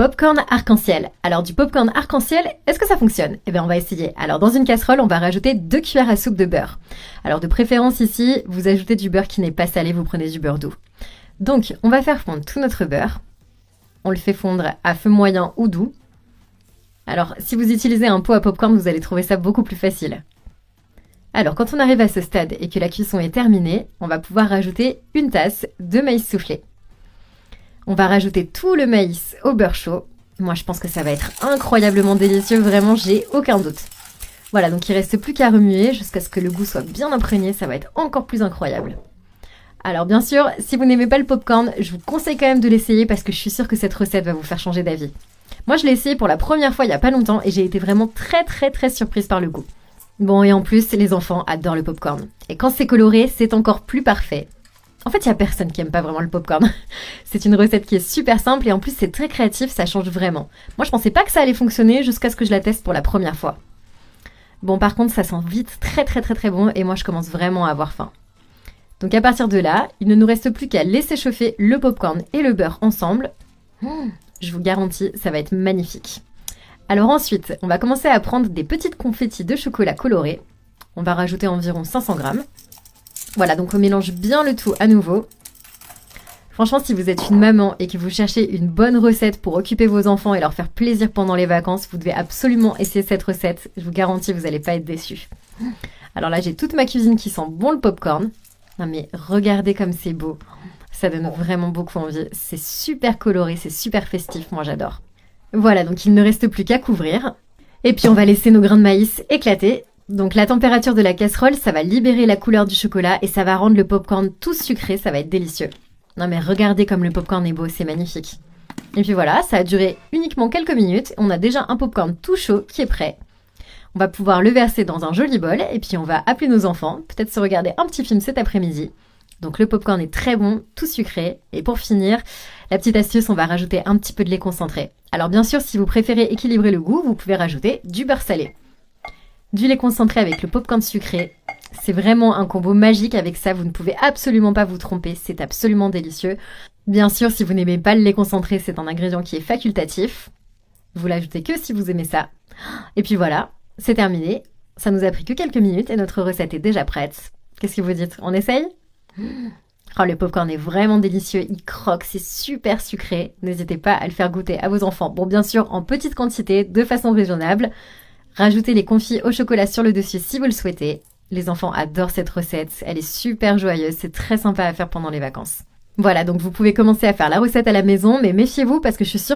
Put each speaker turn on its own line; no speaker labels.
Popcorn arc-en-ciel. Alors du popcorn arc-en-ciel, est-ce que ça fonctionne? Eh bien on va essayer. Alors dans une casserole, on va rajouter 2 cuillères à soupe de beurre. Alors de préférence ici, vous ajoutez du beurre qui n'est pas salé, vous prenez du beurre doux. Donc on va faire fondre tout notre beurre. On le fait fondre à feu moyen ou doux. Alors si vous utilisez un pot à popcorn, vous allez trouver ça beaucoup plus facile. Alors quand on arrive à ce stade et que la cuisson est terminée, on va pouvoir rajouter une tasse de maïs soufflé. On va rajouter tout le maïs au beurre chaud. Moi, je pense que ça va être incroyablement délicieux, vraiment, j'ai aucun doute. Voilà, donc il ne reste plus qu'à remuer jusqu'à ce que le goût soit bien imprégné, ça va être encore plus incroyable. Alors bien sûr, si vous n'aimez pas le popcorn, je vous conseille quand même de l'essayer parce que je suis sûre que cette recette va vous faire changer d'avis. Moi, je l'ai essayé pour la première fois il n'y a pas longtemps et j'ai été vraiment très surprise par le goût. Bon, et en plus, les enfants adorent le popcorn. Et quand c'est coloré, c'est encore plus parfait. En fait, il n'y a personne qui aime pas vraiment le popcorn. C'est une recette qui est super simple et en plus c'est très créatif, ça change vraiment. Moi je pensais pas que ça allait fonctionner jusqu'à ce que je la teste pour la première fois. Bon par contre ça sent vite très bon et moi je commence vraiment à avoir faim. Donc à partir de là, il ne nous reste plus qu'à laisser chauffer le popcorn et le beurre ensemble. Je vous garantis, ça va être magnifique. Alors ensuite, on va commencer à prendre des petites confettis de chocolat coloré. On va rajouter environ 500 grammes. Voilà, donc on mélange bien le tout à nouveau. Franchement, si vous êtes une maman et que vous cherchez une bonne recette pour occuper vos enfants et leur faire plaisir pendant les vacances, vous devez absolument essayer cette recette. Je vous garantis, vous n'allez pas être déçus. Alors là, j'ai toute ma cuisine qui sent bon le popcorn. Non mais regardez comme c'est beau. Ça donne vraiment beaucoup envie. C'est super coloré, c'est super festif, moi j'adore. Voilà, donc il ne reste plus qu'à couvrir. Et puis on va laisser nos grains de maïs éclater. Donc la température de la casserole, ça va libérer la couleur du chocolat et ça va rendre le popcorn tout sucré, ça va être délicieux. Non mais regardez comme le popcorn est beau, c'est magnifique. Et puis voilà, ça a duré uniquement quelques minutes, on a déjà un popcorn tout chaud qui est prêt. On va pouvoir le verser dans un joli bol et puis on va appeler nos enfants, peut-être se regarder un petit film cet après-midi. Donc le popcorn est très bon, tout sucré. Et pour finir, la petite astuce, on va rajouter un petit peu de lait concentré. Alors bien sûr, si vous préférez équilibrer le goût, vous pouvez rajouter du beurre salé. Du lait concentré avec le popcorn sucré, c'est vraiment un combo magique avec ça, vous ne pouvez absolument pas vous tromper, c'est absolument délicieux. Bien sûr, si vous n'aimez pas le lait concentré, c'est un ingrédient qui est facultatif. Vous l'ajoutez que si vous aimez ça. Et puis voilà, c'est terminé. Ça nous a pris que quelques minutes et notre recette est déjà prête. Qu'est-ce que vous dites? On essaye? Oh, le popcorn est vraiment délicieux, il croque, c'est super sucré. N'hésitez pas à le faire goûter à vos enfants. Bon, bien sûr, en petite quantité, de façon raisonnable. Rajoutez les confits au chocolat sur le dessus si vous le souhaitez. Les enfants adorent cette recette, elle est super joyeuse, c'est très sympa à faire pendant les vacances. Voilà, donc vous pouvez commencer à faire la recette à la maison, mais méfiez-vous parce que je suis sûre